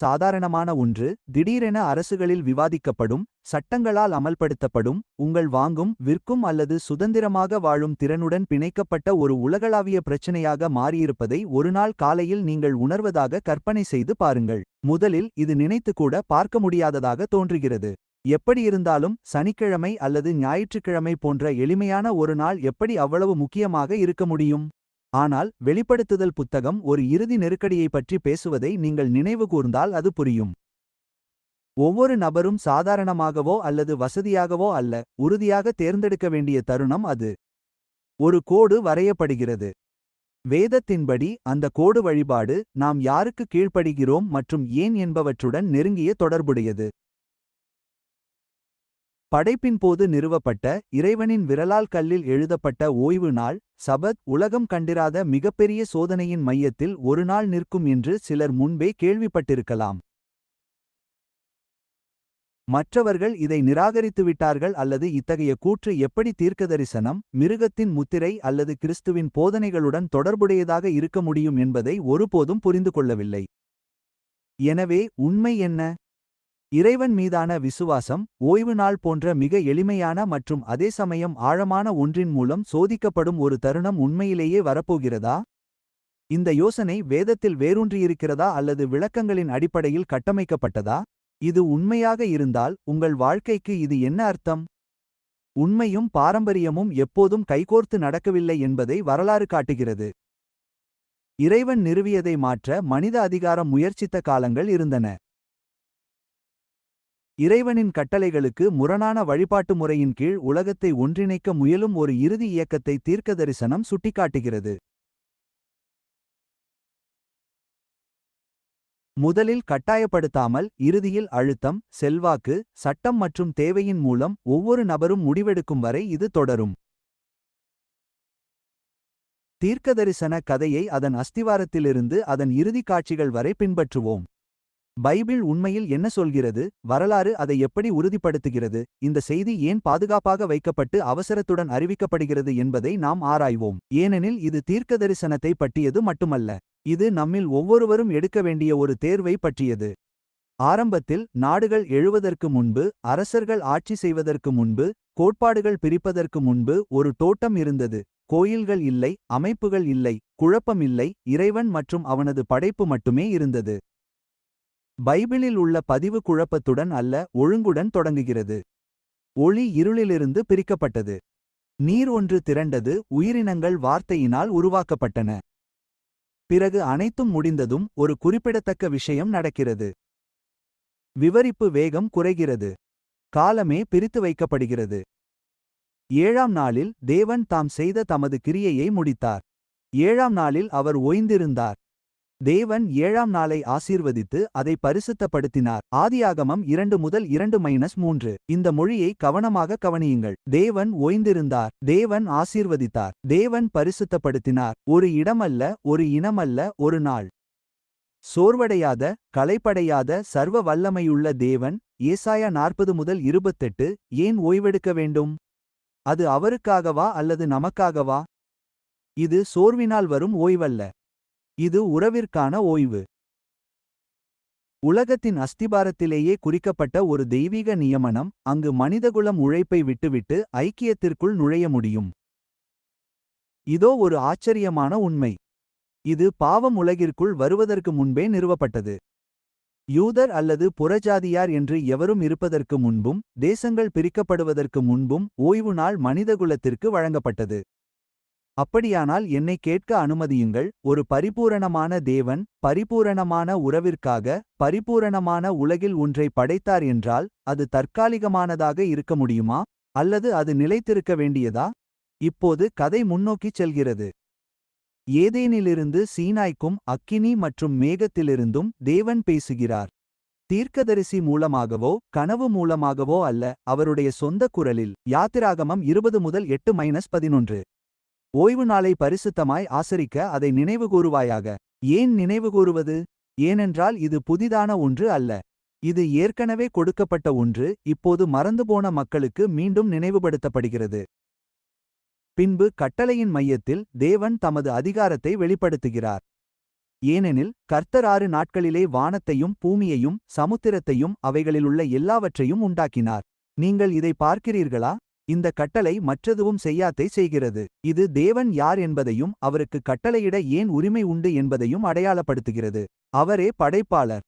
சாதாரணமான ஒன்று, திடீரென அரசுகளில் விவாதிக்கப்படும், சட்டங்களால் அமல்படுத்தப்படும், உங்கள் வாங்கும், விற்கும் அல்லது சுதந்திரமாக வாழும் திறனுடன் பிணைக்கப்பட்ட ஒரு உலகளாவிய பிரச்சினையாக மாறியிருப்பதை ஒருநாள் காலையில் நீங்கள் உணர்வதாக கற்பனை செய்து பாருங்கள். முதலில் இது நினைத்துக்கூட பார்க்க முடியாததாக தோன்றுகிறது. எப்படியிருந்தாலும், சனிக்கிழமை அல்லது ஞாயிற்றுக்கிழமை போன்ற எளிமையான ஒரு நாள் எப்படி அவ்வளவு முக்கியமாக இருக்க முடியும்? ஆனால் வெளிப்படுத்துதல் புத்தகம் ஒரு இறுதி நெருக்கடியை பற்றி பேசுவதை நீங்கள் நினைவுகூர்ந்தால் அது புரியும். ஒவ்வொரு நபரும் சாதாரணமாகவோ அல்லது வசதியாகவோ அல்ல, உறுதியாக தேர்ந்தெடுக்க வேண்டிய தருணம் அது. ஒரு கோடு வரையப்படுகிறது. வேதத்தின்படி அந்த கோடு வழிபாடு, நாம் யாருக்கு கீழ்ப்படுகிறோம் மற்றும் ஏன் என்பவற்றுடன் நெருங்கிய தொடர்புடையது. படைப்பின் போது நிறுவப்பட்ட, இறைவனின் விரலால் கல்லில் எழுதப்பட்ட ஓய்வு நாள், சபத், உலகம் கண்டிராத மிகப்பெரிய சோதனையின் மையத்தில் ஒரு நாள் நிற்கும் என்று சிலர் முன்பே கேள்விப்பட்டிருக்கலாம். மற்றவர்கள் இதை நிராகரித்துவிட்டார்கள் அல்லது இத்தகைய கூற்று எப்படி தீர்க்கதரிசனம், மிருகத்தின் முத்திரை அல்லது கிறிஸ்துவின் போதனைகளுடன் தொடர்புடையதாக இருக்க முடியும் என்பதை ஒருபோதும் புரிந்து கொள்ளவில்லை. எனவே உண்மை என்ன? இறைவன் மீதான விசுவாசம், ஓய்வு நாள் போன்ற மிக எளிமையான மற்றும் அதே சமயம் ஆழமான ஒன்றின் மூலம் சோதிக்கப்படும் ஒரு தருணம் உண்மையிலேயே வரப்போகிறதா? இந்த யோசனை வேதத்தில் வேரூன்றியிருக்கிறதா அல்லது விளக்கங்களின் அடிப்படையில் கட்டமைக்கப்பட்டதா? இது உண்மையாக இருந்தால், உங்கள் வாழ்க்கைக்கு இது என்ன அர்த்தம்? உண்மையும் பாரம்பரியமும் எப்போதும் கைகோர்த்து நடக்கவில்லை என்பதை வரலாறு காட்டுகிறது. இறைவன் நிறுவியதை மாற்ற மனித அதிகாரம் முயற்சித்த காலங்கள் இருந்தன. இறைவனின் கட்டளைகளுக்கு முரணான வழிபாட்டு முறையின் கீழ் உலகத்தை ஒன்றிணைக்க முயலும் ஒரு இறுதி இயக்கத்தை தீர்க்கதரிசனம் சுட்டிக்காட்டுகிறது. முதலில் கட்டாயப்படுத்தாமல், இறுதியில் அழுத்தம், செல்வாக்கு, சட்டம் மற்றும் தேவையின் மூலம் ஒவ்வொரு நபரும் முடிவெடுக்கும் வரை இது தொடரும். தீர்க்கதரிசன கதையை அதன் அஸ்திவாரத்திலிருந்து அதன் இறுதி காட்சிகள் வரை பின்பற்றுவோம். பைபிள் உண்மையில் என்ன சொல்கிறது? வரலாறு அதை எப்படி உறுதிப்படுத்துகிறது? இந்த செய்தி ஏன் பாதுகாப்பாக வைக்கப்பட்டு அவசரத்துடன் அறிவிக்கப்படுகிறது என்பதை நாம் ஆராய்வோம். ஏனெனில் இது தீர்க்கதரிசனத்தை பற்றியது மட்டுமல்ல. இது நம்மில் ஒவ்வொருவரும் எடுக்க வேண்டிய ஒரு தேர்வை பற்றியது. ஆரம்பத்தில், நாடுகள் எழுவதற்கு முன்பு, அரசர்கள் ஆட்சி செய்வதற்கு முன்பு, கோட்பாடுகள் பிரிப்பதற்கு முன்பு ஒரு தோட்டம் இருந்தது. கோயில்கள் இல்லை, அமைப்புகள் இல்லை, குழப்பம் இல்லை, இறைவன் மற்றும் அவனது படைப்பு மட்டுமே இருந்தது. பைபிளில் உள்ள பதிவு குழப்பத்துடன் அல்ல, ஒழுங்குடன் தொடங்குகிறது. ஒளி இருளிலிருந்து பிரிக்கப்பட்டது. நீர் ஒன்று திரண்டது, உயிரினங்கள் வார்த்தையினால் உருவாக்கப்பட்டன. பிறகு அனைத்தும் முடிந்ததும் ஒரு குறிப்பிடத்தக்க விஷயம் நடக்கிறது. விவரிப்பு வேகம் குறைகிறது. காலமே பிரித்து வைக்கப்படுகிறது. 7ஆம் நாளில் தேவன் தாம் செய்த தமது கிரியையை முடித்தார். 7ஆம் நாளில் அவர் ஓய்ந்திருந்தார். தேவன் 7ஆம் நாளை ஆசீர்வதித்து அதை பரிசுத்தப்படுத்தினார். ஆதியாகமம் 2:2-3. இந்த மொழியை கவனமாக கவனியுங்கள். தேவன் ஓய்ந்திருந்தார். தேவன் ஆசீர்வதித்தார். தேவன் பரிசுத்தப்படுத்தினார். ஒரு இடமல்ல, ஒரு இனமல்ல, ஒரு நாள். சோர்வடையாத, களைப்படையாத சர்வ வல்லமையுள்ள தேவன், ஏசாயா 40:28. ஏன் ஓய்வெடுக்க வேண்டும்? அது அவருக்காகவா அல்லது நமக்காகவா? இது சோர்வினால் வரும் ஓய்வல்ல. இது உறவிற்கான ஓய்வு. உலகத்தின் அஸ்திபாரத்திலேயே குறிக்கப்பட்ட ஒரு தெய்வீக நியமனம், அங்கு மனிதகுலம் உழைப்பை விட்டுவிட்டு ஐக்கியத்திற்குள் நுழைய முடியும். இதோ ஒரு ஆச்சரியமான உண்மை. இது பாவம் உலகிற்குள் வருவதற்கு முன்பே நிறுவப்பட்டது. யூதர் அல்லது புறஜாதியார் என்று எவரும் இருப்பதற்கு முன்பும், தேசங்கள் பிரிக்கப்படுவதற்கு முன்பும் ஓய்வு நாள் மனிதகுலத்திற்கு வழங்கப்பட்டது. அப்படியானால் என்னை கேட்க அனுமதியுங்கள், ஒரு பரிபூரணமான தேவன், பரிபூரணமான உறவிற்காக, பரிபூரணமான உலகில் ஒன்றை படைத்தார் என்றால், அது தற்காலிகமானதாக இருக்க முடியுமா? அல்லது அது நிலைத்திருக்க வேண்டியதா? இப்போது கதை முன்னோக்கிச் செல்கிறது. ஏதேனிலிருந்து சீனாய்க்கும் அக்கினி மற்றும் மேகத்திலிருந்தும் தேவன் பேசுகிறார். தீர்க்கதரிசி மூலமாகவோ கனவு மூலமாகவோ அல்ல, அவருடைய சொந்த குரலில். யாத்திராகமம் 20:8-11. ஓய்வு நாளை பரிசுத்தமாய் ஆசரிக்க அதை நினைவுகூருவாயாக. ஏன் நினைவுகூருவது? ஏனென்றால் இது புதிதான ஒன்று அல்ல. இது ஏற்கனவே கொடுக்கப்பட்ட ஒன்று, இப்போது மறந்துபோன மக்களுக்கு மீண்டும் நினைவுபடுத்தப்படுகிறது. பின்பு கட்டளையின் மையத்தில் தேவன் தமது அதிகாரத்தை வெளிப்படுத்துகிறார். ஏனெனில் கர்த்தர் 6 நாட்களிலே வானத்தையும் பூமியையும் சமுத்திரத்தையும் அவைகளிலுள்ள எல்லாவற்றையும் உண்டாக்கினார். நீங்கள் இதை பார்க்கிறீர்களா? இந்த கட்டளை மற்றதுவும் செய்யாத்தை செய்கிறது. இது தேவன் யார் என்பதையும் அவருக்கு கட்டளையிட ஏன் உரிமை உண்டு என்பதையும் அடையாளப்படுத்துகிறது. அவரே படைப்பாளர்.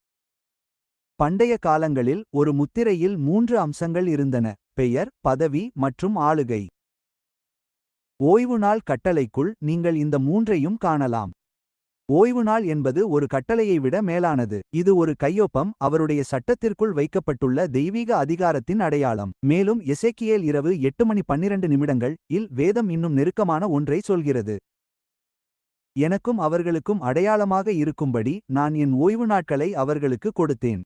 பண்டைய காலங்களில் ஒரு முத்திரையில் 3 அம்சங்கள் இருந்தன: பெயர், பதவி மற்றும் ஆளுகை. ஓய்வு நாள் கட்டளைக்குள் நீங்கள் இந்த மூன்றையும் காணலாம். ஓய்வு நாள் என்பது ஒரு கட்டளையை விட மேலானது. இது ஒரு கையொப்பம், அவருடைய சட்டத்திற்குள் வைக்கப்பட்டுள்ள தெய்வீக அதிகாரத்தின் அடையாளம். மேலும் எசேக்கியேல் இரவு 8:12 இல் வேதம் இன்னும் நெருக்கமான ஒன்றை சொல்கிறது. எனக்கும் அவர்களுக்கும் அடையாளமாக இருக்கும்படி நான் என் ஓய்வு நாட்களை அவர்களுக்கு கொடுத்தேன்.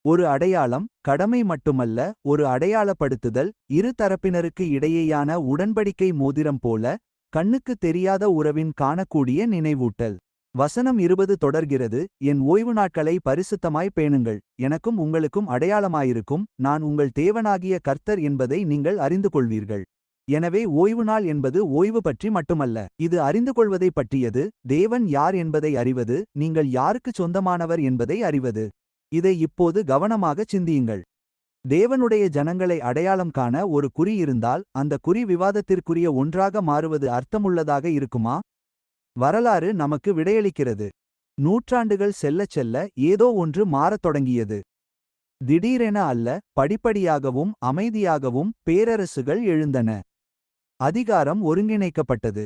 ஒரு அடையாளம், கடமை மட்டுமல்ல, ஒரு அடையாளப்படுத்துதல், இரு தரப்பினருக்கு இடையேயான உடன்படிக்கை மோதிரம் போல, கண்ணுக்கு தெரியாத உறவின் காணக்கூடிய நினைவூட்டல். வசனம் 20 தொடர்கிறது: என் ஓய்வு நாட்களை பரிசுத்தமாய் பேணுங்கள், எனக்கும் உங்களுக்கும் அடையாளமாயிருக்கும், நான் உங்கள் தேவனாகிய கர்த்தர் என்பதை நீங்கள் அறிந்து கொள்வீர்கள். எனவே ஓய்வு நாள் என்பது ஓய்வு பற்றி மட்டுமல்ல, இது அறிந்து கொள்வதை பற்றியது, தேவன் யார் என்பதை அறிவது, நீங்கள் யாருக்குச் சொந்தமானவர் என்பதை அறிவது. இதை இப்போது கவனமாகச் சிந்தியுங்கள். தேவனுடைய ஜனங்களை அடையாளம் காண ஒரு குறி இருந்தால், அந்த குறி விவாதத்திற்குரிய ஒன்றாக மாறுவது அர்த்தமுள்ளதாக இருக்குமா? வரலாறு நமக்கு விடையளிக்கிறது. நூற்றாண்டுகள் செல்லச் செல்ல ஏதோ ஒன்று மாறத் தொடங்கியது. திடீரென அல்ல, படிப்படியாகவும் அமைதியாகவும் பேரரசுகள் எழுந்தன. அதிகாரம் ஒருங்கிணைக்கப்பட்டது.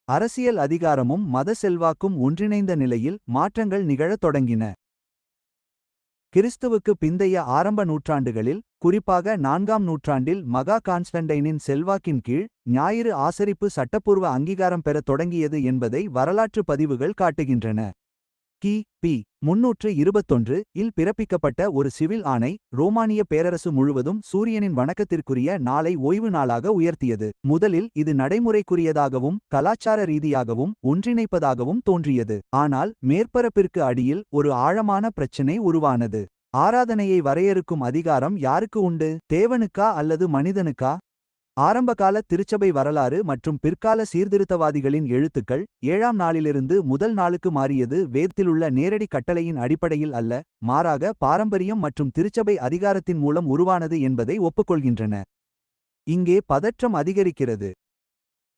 அரசியல் அதிகாரமும் மத செல்வாக்கும் ஒன்றிணைந்த நிலையில் மாற்றங்கள் நிகழத் தொடங்கின. கிறிஸ்துவுக்கு பிந்தைய ஆரம்ப நூற்றாண்டுகளில், குறிப்பாக 4ஆம் நூற்றாண்டில் மகா கான்ஸ்டன்டைனின் செல்வாக்கின் கீழ் ஞாயிறு ஆசரிப்பு சட்டப்பூர்வ அங்கீகாரம் பெறத் தொடங்கியது என்பதை வரலாற்று பதிவுகள் காட்டுகின்றன. கி.பி. 321 இல் பிறப்பிக்கப்பட்ட ஒரு சிவில் ஆணை ரோமானிய பேரரசு முழுவதும் சூரியனின் வணக்கத்திற்குரிய நாளை ஓய்வு நாளாக உயர்த்தியது. முதலில் இது நடைமுறைக்குரியதாகவும் கலாச்சார ரீதியாகவும் ஒன்றிணைப்பதாகவும் தோன்றியது. ஆனால் மேற்பரப்பிற்கு அடியில் ஒரு ஆழமான பிரச்சினை உருவானது. ஆராதனையை வரையறுக்கும் அதிகாரம் யாருக்கு உண்டு? தேவனுக்கா அல்லது மனிதனுக்கா? ஆரம்பகால திருச்சபை வரலாறு மற்றும் பிற்கால சீர்திருத்தவாதிகளின் எழுத்துக்கள் 7ஆம் நாளிலிருந்து முதல் நாளுக்கு மாறியது வேதத்திலுள்ள நேரடி கட்டளையின் அடிப்படையில் அல்ல, மாறாக பாரம்பரியம் மற்றும் திருச்சபை அதிகாரத்தின் மூலம் உருவானது என்பதை ஒப்புக்கொள்கின்றன. இங்கே பதற்றம் அதிகரிக்கிறது.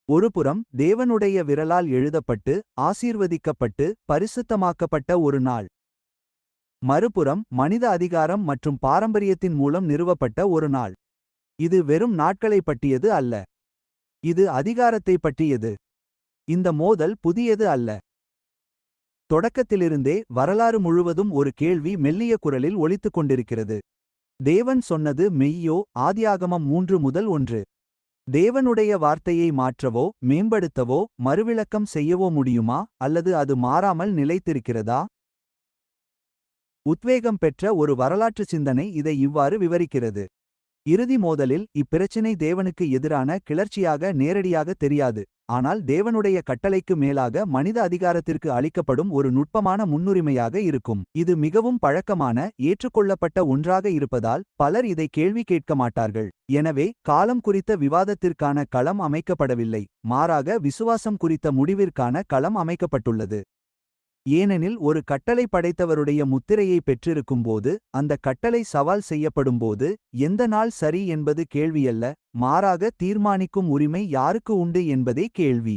ஒருபுறம் தேவனுடைய விரலால் எழுதப்பட்டு ஆசீர்வதிக்கப்பட்டு பரிசுத்தமாக்கப்பட்ட ஒரு நாள். மறுபுறம் மனித அதிகாரம் மற்றும் பாரம்பரியத்தின் மூலம் நிறுவப்பட்ட ஒரு நாள். இது வெறும் நாட்களை பற்றியது அல்ல, இது அதிகாரத்தை பற்றியது. இந்த மோதல் புதியது அல்ல. தொடக்கத்திலிருந்தே வரலாறு முழுவதும் ஒரு கேள்வி மெல்லிய குரலில் ஒலித்துக் கொண்டிருக்கிறது. தேவன் சொன்னது மெய்யோ? ஆதியாகமம் 3:1. தேவனுடைய வார்த்தையை மாற்றவோ மேம்படுத்தவோ மறுவிளக்கம் செய்யவோ முடியுமா, அல்லது அது மாறாமல் நிலைத்திருக்கிறதா? உத்வேகம் பெற்ற ஒரு வரலாற்று சிந்தனை இதை இவ்வாறு விவரிக்கிறது: இறுதி மோதலில் இப்பிரச்சினை தேவனுக்கு எதிரான கிளர்ச்சியாக நேரடியாக தெரியாது, ஆனால் தேவனுடைய கட்டளைக்கு மேலாக மனித அதிகாரத்திற்கு அளிக்கப்படும் ஒரு நுட்பமான முன்னுரிமையாக இருக்கும். இது மிகவும் பழக்கமான, ஏற்றுக்கொள்ளப்பட்ட ஒன்றாக இருப்பதால் பலர் இதை கேள்வி கேட்க மாட்டார்கள். எனவே காலம் குறித்த விவாதத்திற்கான களம் அமைக்கப்படவில்லை, மாறாக விசுவாசம் குறித்த முடிவிற்கான களம் அமைக்கப்பட்டுள்ளது. ஏனெனில் ஒரு கட்டளை படைத்தவருடைய முத்திரையை பெற்றிருக்கும்போது, அந்த கட்டளை சவால் செய்யப்படும்போது, எந்த நாள் சரி என்பது கேள்வியல்ல, மாறாக தீர்மானிக்கும் உரிமை யாருக்கு உண்டு என்பதே கேள்வி.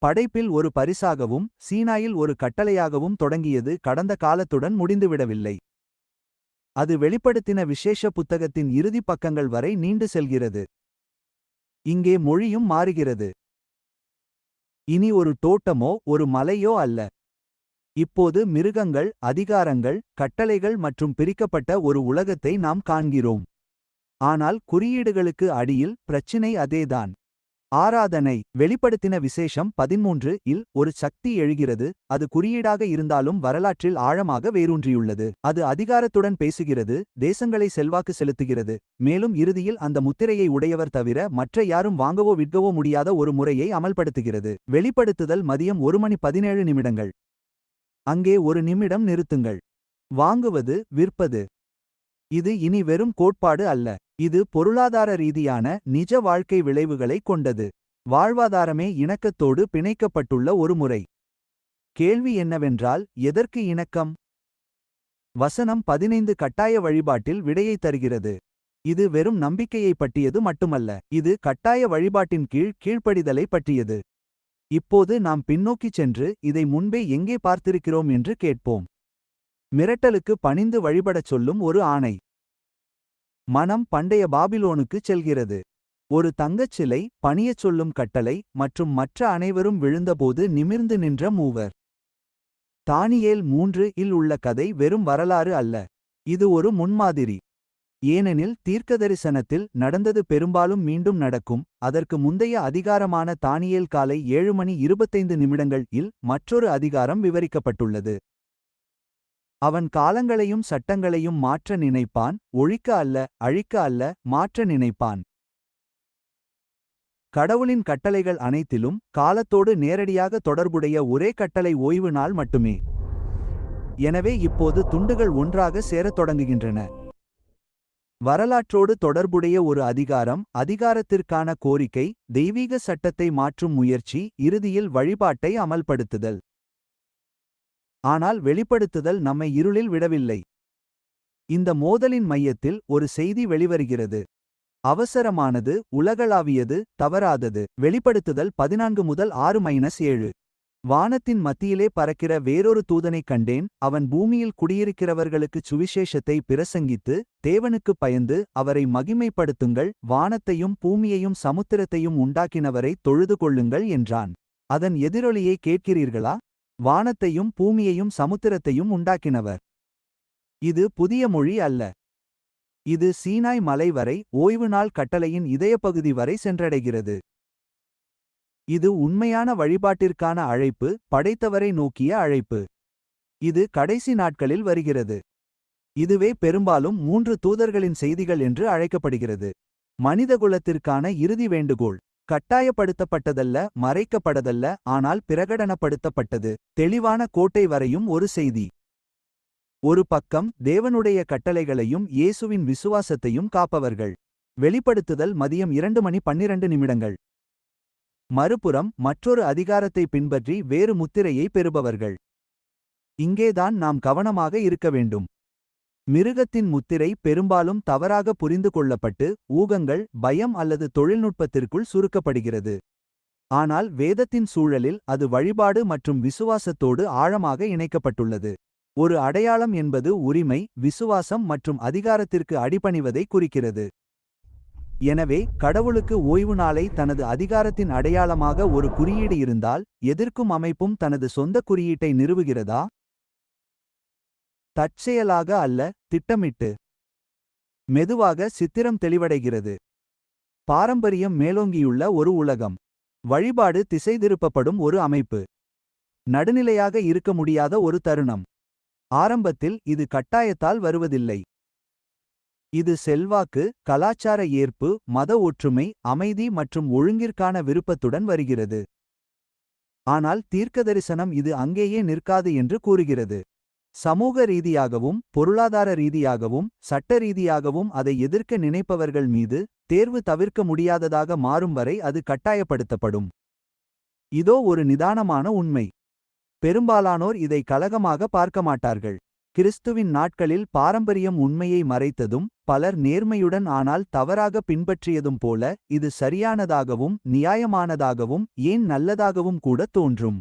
படைப்பில் ஒரு பரிசாகவும் சீனாயில் ஒரு கட்டளையாகவும் தொடங்கியது கடந்த காலத்துடன் முடிந்துவிடவில்லை. அது வெளிப்படுத்தின விசேஷ புத்தகத்தின் இறுதி பக்கங்கள் வரை நீண்டு செல்கிறது. இங்கே மொழியும் மாறுகிறது. இனி ஒரு தோட்டமோ ஒரு மலையோ அல்ல. இப்போது மிருகங்கள், அதிகாரங்கள், கட்டளைகள் மற்றும் பிரிக்கப்பட்ட ஒரு உலகத்தை நாம் காண்கிறோம். ஆனால் குறியீடுகளுக்கு அடியில் பிரச்சினை அதேதான். ஆராதனை. வெளிப்படுத்தின விசேஷம் 13 இல் ஒரு சக்தி எழுகிறது, அது குறியீடாக இருந்தாலும் வரலாற்றில் ஆழமாக வேரூன்றியுள்ளது. அது அதிகாரத்துடன் பேசுகிறது, தேசங்களை செல்வாக்கு செலுத்துகிறது, மேலும் இறுதியில் அந்த முத்திரையை உடையவர் தவிர மற்ற யாரும் வாங்கவோ விற்கவோ முடியாத ஒரு முறையை அமல்படுத்துகிறது. வெளிப்படுத்துதல் மதியம் 1:17. அங்கே ஒரு நிமிடம் நிறுத்துங்கள். வாங்குவது, விற்பது. இது இனி வெறும் கோட்பாடு அல்ல. இது பொருளாதார ரீதியான நிஜ வாழ்க்கை விளைவுகளை கொண்டது. வாழ்வாதாரமே இணக்கத்தோடு பிணைக்கப்பட்டுள்ள ஒரு முறை. கேள்வி என்னவென்றால், எதற்கு இணக்கம்? வசனம் 15 கட்டாய வழிபாட்டில் விடையை தருகிறது. இது வெறும் நம்பிக்கையை பற்றியது மட்டுமல்ல, இது கட்டாய வழிபாட்டின் கீழ் கீழ்ப்படிதலை பற்றியது. இப்போது நாம் பின்னோக்கிச் சென்று, இதை முன்பே எங்கே பார்த்திருக்கிறோம் என்று கேட்போம். மிரட்டலுக்கு பணிந்து வழிபடச் சொல்லும் ஒரு ஆணை. மனம் பண்டைய பாபிலோனுக்குச் செல்கிறது. ஒரு தங்கச் சிலை, பணியச் சொல்லும் கட்டளை, மற்றும் மற்ற அனைவரும் விழுந்தபோது நிமிர்ந்து நின்ற மூவர். தானியேல் 3 இல் உள்ள கதை வெறும் வரலாறு அல்ல. இது ஒரு முன்மாதிரி. ஏனெனில் தீர்க்கதரிசனத்தில் நடந்தது பெரும்பாலும் மீண்டும் நடக்கும். அதற்கு முந்தைய அதிகாரமான தானியேல் காலை 7:25 இல் மற்றொரு அதிகாரம் விவரிக்கப்பட்டுள்ளது. அவன் காலங்களையும் சட்டங்களையும் மாற்ற நினைப்பான், ஒழிக்க அல்ல, அழிக்க அல்ல, மாற்ற நினைப்பான். கடவுளின் கட்டளைகள் அனைத்திலும் காலத்தோடு நேரடியாக தொடர்புடைய ஒரே கட்டளை ஓய்வு நாள் மட்டுமே. எனவே இப்போது துண்டுகள் ஒன்றாக சேரத் தொடங்குகின்றன. வரலாற்றோடு தொடர்புடைய ஒரு அதிகாரம், அதிகாரத்திற்கான கோரிக்கை, தெய்வீக சட்டத்தை மாற்றும் முயற்சி, இறுதியில் வழிபாட்டை அமல்படுத்துதல். ஆனால் வெளிப்படுத்துதல் நம்மை இருளில் விடவில்லை. இந்த மோதலின் மையத்தில் ஒரு செய்தி வெளிவருகிறது. அவசரமானது, உலகளாவியது, தவறாதது. வெளிப்படுத்துதல் 14 முதல் 6-7. வானத்தின் மத்தியிலே பறக்கிற வேறொரு தூதனைக் கண்டேன். அவன் பூமியில் குடியிருக்கிறவர்களுக்குச் சுவிசேஷத்தை பிரசங்கித்து, தேவனுக்குப் பயந்து அவரை மகிமைப்படுத்துங்கள், வானத்தையும் பூமியையும் சமுத்திரத்தையும் உண்டாக்கினவரை தொழுது கொள்ளுங்கள் என்றான். அதன் எதிரொலியை கேட்கிறீர்களா? வானத்தையும் பூமியையும் சமுத்திரத்தையும் உண்டாக்கினவர். இது புதிய மொழி அல்ல. இது சீனாய் மலை வரை, ஓய்வு நாள் கட்டளையின் இதயப்பகுதி வரை சென்றடைகிறது. இது உண்மையான வழிபாட்டிற்கான அழைப்பு, படைத்தவரை நோக்கிய அழைப்பு. இது கடைசி நாட்களில் வருகிறது. இதுவே பெரும்பாலும் 3 தூதர்களின் செய்திகள் என்று அழைக்கப்படுகிறது. மனிதகுலத்திற்கான இறுதி வேண்டுகோள். கட்டாயப்படுத்தப்பட்டதல்ல, மறைக்கப்படதல்ல, ஆனால் பிரகடனப்படுத்தப்பட்டது. தெளிவான கோட்டை வரையும் ஒரு செய்தி. ஒரு பக்கம் தேவனுடைய கட்டளைகளையும் இயேசுவின் விசுவாசத்தையும் காப்பவர்கள். வெளிப்படுத்துதல் மதியம் 2:12. மறுபுறம் மற்றொரு அதிகாரத்தை பின்பற்றி வேறு முத்திரையை பெறுபவர்கள். இங்கேதான் நாம் கவனமாக இருக்க வேண்டும். மிருகத்தின் முத்திரை பெரும்பாலும் தவறாக புரிந்து கொள்ளப்பட்டு, ஊகங்கள், பயம் அல்லது தொழில்நுட்பத்திற்குள் சுருக்கப்படுகிறது. ஆனால் வேதத்தின் சூழலில் அது வழிபாடு மற்றும் விசுவாசத்தோடு ஆழமாக இணைக்கப்பட்டுள்ளது. ஒரு அடையாளம் என்பது உரிமை, விசுவாசம் மற்றும் அதிகாரத்திற்கு அடிபணிவதை குறிக்கிறது. எனவே கடவுளுக்கு ஓய்வு நாளை தனது அதிகாரத்தின் அடையாளமாக ஒரு குறியீடு இருந்தால், எதிர்க்கும் அமைப்பும் தனது சொந்த குறியீட்டை நிறுவுகிறதா? தற்செயலாக அல்ல, திட்டமிட்டு. மெதுவாக சித்திரம் தெளிவடைகிறது. பாரம்பரியம் மேலோங்கியுள்ள ஒரு உலகம். வழிபாடு திசைதிருப்பப்படும் ஒரு அமைப்பு. நடுநிலையாக இருக்க முடியாத ஒரு தருணம். ஆரம்பத்தில் இது கட்டாயத்தால் வருவதில்லை. இது செல்வாக்கு, கலாச்சார ஏற்பு, மத ஒற்றுமை, அமைதி மற்றும் ஒழுங்கிற்கான விருப்பத்துடன் வருகிறது. ஆனால் தீர்க்கதரிசனம் இது அங்கேயே நிற்காது என்று கூறுகிறது. சமூக ரீதியாகவும், பொருளாதார ரீதியாகவும், சட்ட ரீதியாகவும் அதை எதிர்க்க நினைப்பவர்கள் மீது, தேர்வு தவிர்க்க முடியாததாக மாறும் வரை அது கட்டாயப்படுத்தப்படும். இதோ ஒரு நிதானமான உண்மை. பெரும்பாலானோர் இதை கலகமாக பார்க்க மாட்டார்கள். கிறிஸ்துவின் நாட்களில் பாரம்பரியம் உண்மையை மறைத்ததும், பலர் நேர்மையுடன் ஆனால் தவறாக பின்பற்றியதும் போல, இது சரியானதாகவும் நியாயமானதாகவும் ஏன் நல்லதாகவும் கூட தோன்றும்.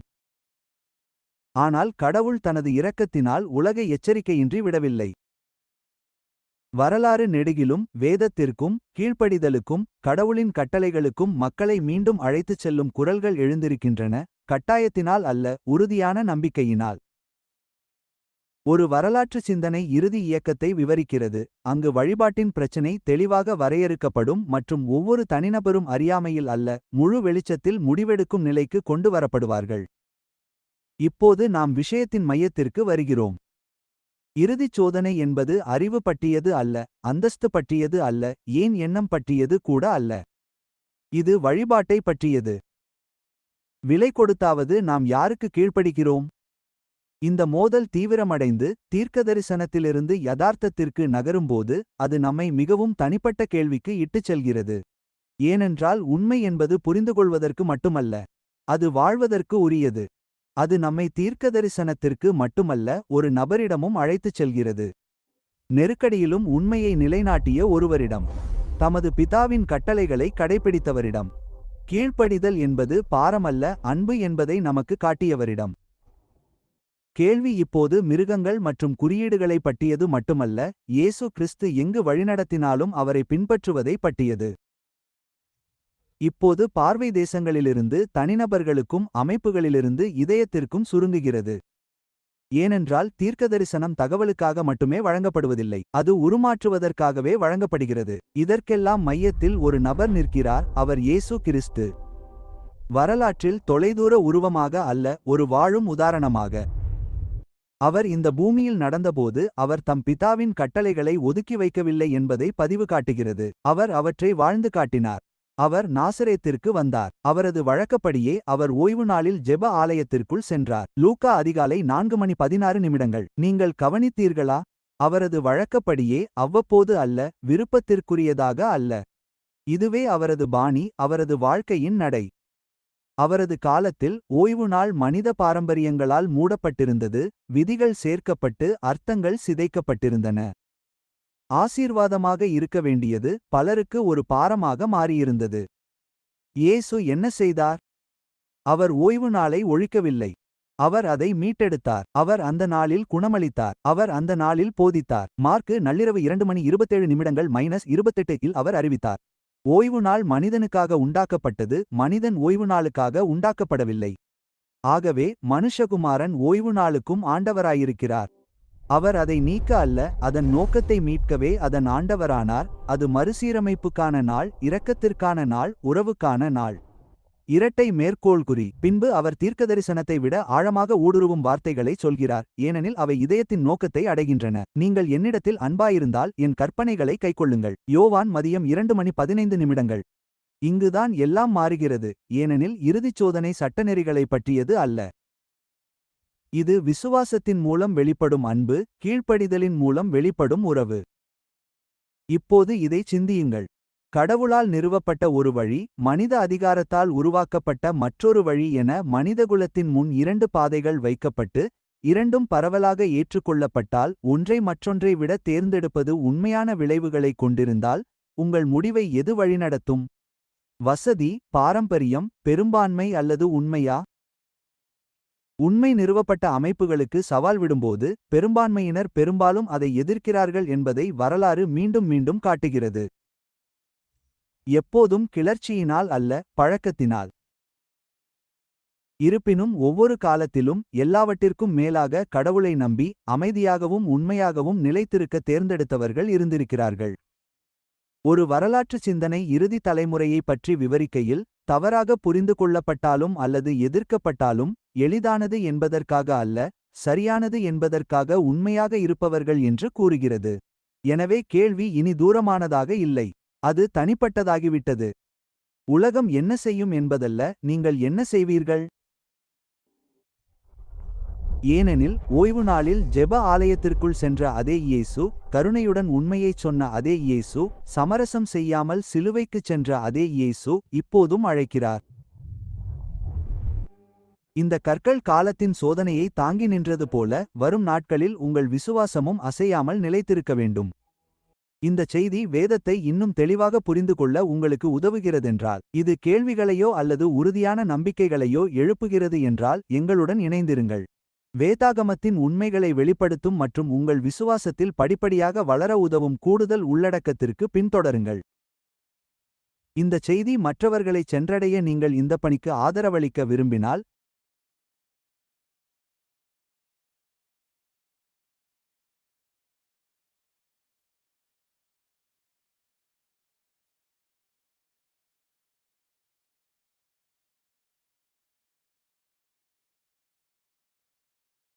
ஆனால் கடவுள் தனது இரக்கத்தினால் உலகை எச்சரிக்கையின்றி விடவில்லை. வரலாறு நெடுகிலும் வேதத்திற்கும் கீழ்ப்படிதலுக்கும் கடவுளின் கட்டளைகளுக்கும் மக்களை மீண்டும் அழைத்துச் செல்லும் குரல்கள் எழுந்திருக்கின்றன, கட்டாயத்தினால் அல்ல, உறுதியான நம்பிக்கையினால். ஒரு வரலாற்று சிந்தனை இறுதி இயக்கத்தை விவரிக்கிறது, அங்கு வழிபாட்டின் பிரச்சினை தெளிவாக வரையறுக்கப்படும் மற்றும் ஒவ்வொரு தனிநபரும் அறியாமையில் அல்ல, முழு வெளிச்சத்தில் முடிவெடுக்கும் நிலைக்கு கொண்டு வரப்படுவார்கள். இப்போது நாம் விஷயத்தின் மையத்திற்கு வருகிறோம். இறுதிச் சோதனை என்பது அறிவு பற்றியது அல்ல, அந்தஸ்து பற்றியது அல்ல, ஏன் எண்ணம் பற்றியது கூட அல்ல. இது வழிபாட்டை பற்றியது. விலை கொடுத்தாவது நாம் யாருக்கு கீழ்ப்படிக்கிறோம்? இந்த மோதல் தீவிரமடைந்து தீர்க்கதரிசனத்திலிருந்து யதார்த்தத்திற்கு நகரும்போது அது நம்மை மிகவும் தனிப்பட்ட கேள்விக்கு இட்டுச் செல்கிறது. ஏனென்றால் உண்மை என்பது புரிந்துகொள்வதற்கு மட்டுமல்ல, அது வாழ்வதற்கு உரியது. அது நம்மை தீர்க்கதரிசனத்திற்கு மட்டுமல்ல ஒரு நபரிடமும் அழைத்துச் செல்கிறது. நெருக்கடியிலும் உண்மையை நிலைநாட்டிய ஒருவரிடம். தமது பிதாவின் கட்டளைகளை கடைப்பிடித்தவரிடம். கீழ்ப்படிதல் என்பது பாரமல்ல, அன்பு என்பதை நமக்கு காட்டியவரிடம். கேள்வி இப்போது மிருகங்கள் மற்றும் குறியீடுகளை பற்றியது மட்டுமல்ல, இயேசு கிறிஸ்து எங்கு வழிநடத்தினாலும் அவரை பின்பற்றுவதை பற்றியது. இப்போது பார்வை தேசங்களிலிருந்து தனிநபர்களுக்கும் அமைப்புகளிலிருந்து இதயத்திற்கும் சுருங்குகிறது. ஏனென்றால் தீர்க்கதரிசனம் தகவலுக்காக மட்டுமே வழங்கப்படுவதில்லை, அது உருமாற்றுவதற்காகவே வழங்கப்படுகிறது. இதற்கெல்லாம் மையத்தில் ஒரு நபர் நிற்கிறார், அவர் இயேசு கிறிஸ்து. வரலாற்றில் தொலைதூர உருவமாக அல்ல, ஒரு வாழும் உதாரணமாக. அவர் இந்த பூமியில் நடந்தபோது அவர் தம் பிதாவின் கட்டளைகளை ஒதுக்கி வைக்கவில்லை என்பதை பதிவு காட்டுகிறது. அவர் அவற்றை வாழ்ந்து காட்டினார். அவர் நாசரேத்திற்கு வந்தார். அவரது வழக்கப்படியே அவர் ஓய்வு நாளில் ஜெப ஆலயத்திற்குள் சென்றார். லூக்கா அதிகாலை 4:16. நீங்கள் கவனித்தீர்களா? அவரது வழக்கப்படியே, அவ்வப்போது அல்ல, விருப்பத்திற்குரியதாக அல்ல. இதுவே அவரது பாணி, அவரது வாழ்க்கையின் நடை. அவரது காலத்தில் ஓய்வு நாள் மனித பாரம்பரியங்களால் மூடப்பட்டிருந்தது, விதிகள் சேர்க்கப்பட்டு அர்த்தங்கள் சிதைக்கப்பட்டிருந்தன. ஆசீர்வாதமாக இருக்க வேண்டியது பலருக்கு ஒரு பாரமாக மாறியிருந்தது. இயேசு என்ன செய்தார்? அவர் ஓய்வு நாளை ஒழிக்கவில்லை. அவர் அதை மீட்டெடுத்தார். அவர் அந்த நாளில் குணமளித்தார். அவர் அந்த நாளில் போதித்தார். மார்க்கு நள்ளிரவு 2:27 - 28 இல் அவர் அறிவித்தார். ஓய்வு நாள் மனிதனுக்காக உண்டாக்கப்பட்டது, மனிதன் ஓய்வு நாளுக்காக உண்டாக்கப்படவில்லை. ஆகவே மனுஷகுமாரன் ஓய்வு நாளுக்கும் ஆண்டவராயிருக்கிறார். அவர் அதை நீக்க அல்ல, அதன் நோக்கத்தை மீட்கவே அதன் ஆண்டவரானார். அது மறுசீரமைப்புக்கான நாள், இரக்கத்திற்கான நாள், உறவுக்கான நாள். இரட்டை மேற்கோள்குறி. பின்பு அவர் தீர்க்கதரிசனத்தை விட ஆழமாக ஊடுருவும் வார்த்தைகளை சொல்கிறார், ஏனெனில் அவை இதயத்தின் நோக்கத்தை அடைகின்றன. நீங்கள் என்னிடத்தில் அன்பாயிருந்தால் என் கற்பனைகளை கைக்கொள்ளுங்கள். யோவான் மதியம் 2:15. இங்குதான் எல்லாம் மாறுகிறது, ஏனெனில் இறுதிச் சோதனை சட்டநெறிகளை பற்றியது அல்ல. இது விசுவாசத்தின் மூலம் வெளிப்படும் அன்பு, கீழ்ப்படிதலின் மூலம் வெளிப்படும் உறவு. இப்போது இதைச் சிந்தியுங்கள். கடவுளால் நிறுவப்பட்ட ஒரு வழி, மனித அதிகாரத்தால் உருவாக்கப்பட்ட மற்றொரு வழி என மனிதகுலத்தின் முன் 2 பாதைகள் வைக்கப்பட்டு, இரண்டும் பரவலாக ஏற்றுக்கொள்ளப்பட்டால், ஒன்றை மற்றொன்றை விட தேர்ந்தெடுப்பது உண்மையான விளைவுகளைக் கொண்டிருந்தால், உங்கள் முடிவை எது வழிநடத்தும்? வசதி, பாரம்பரியம், பெரும்பான்மை அல்லது உண்மையா? உண்மை நிறுவப்பட்ட அமைப்புகளுக்கு சவால் விடும்போது, பெரும்பான்மையினர் பெரும்பாலும் அதை எதிர்க்கிறார்கள் என்பதை வரலாறு மீண்டும் மீண்டும் காட்டுகிறது. எப்போதும் கிளர்ச்சியினால் அல்ல, பழக்கத்தினால். இருப்பினும் ஒவ்வொரு காலத்திலும் எல்லாவற்றிற்கும் மேலாக கடவுளை நம்பி அமைதியாகவும் உண்மையாகவும் நிலைத்திருக்க தேர்ந்தெடுத்தவர்கள் இருந்திருக்கிறார்கள். ஒரு வரலாற்று சிந்தனை இறுதி தலைமுறையை பற்றி விவரிக்கையில், தவறாக புரிந்து கொள்ளப்பட்டாலும் அல்லது எதிர்க்கப்பட்டாலும், எளிதானது என்பதற்காக அல்ல, சரியானது என்பதற்காக உண்மையாக இருப்பவர்கள் என்று கூறுகிறது. எனவே கேள்வி இனி தூரமானதாக இல்லை, அது தனிப்பட்டதாகிவிட்டது. உலகம் என்ன செய்யும் என்பதல்ல, நீங்கள் என்ன செய்வீர்கள்? ஏனெனில் ஓய்வு நாளில் ஜெப ஆலயத்திற்குள் சென்ற அதே இயேசு, கருணையுடன் உண்மையைச் சொன்ன அதே இயேசு, சமரசம் செய்யாமல் சிலுவைக்குச் சென்ற அதே இயேசு இப்போதும் அழைக்கிறார். இந்த கற்கள் காலத்தின் சோதனையை தாங்கி நின்றது போல, வரும் நாட்களில் உங்கள் விசுவாசமும் அசையாமல் நிலைத்திருக்க வேண்டும். இந்த செய்தி வேதத்தை இன்னும் தெளிவாக புரிந்து கொள்ள உங்களுக்கு உதவுகிறதென்றால், இது கேள்விகளையோ அல்லது உறுதியான நம்பிக்கைகளையோ எழுப்புகிறது என்றால் எங்களுடன் இணைந்திருங்கள். வேதாகமத்தின் உண்மைகளை வெளிப்படுத்தும் மற்றும் உங்கள் விசுவாசத்தில் படிப்படியாக வளர உதவும் கூடுதல் உள்ளடக்கத்திற்கு பின்தொடருங்கள். இந்த செய்தி மற்றவர்களைச் சென்றடைய நீங்கள் இந்த பணிக்கு ஆதரவளிக்க விரும்பினால்,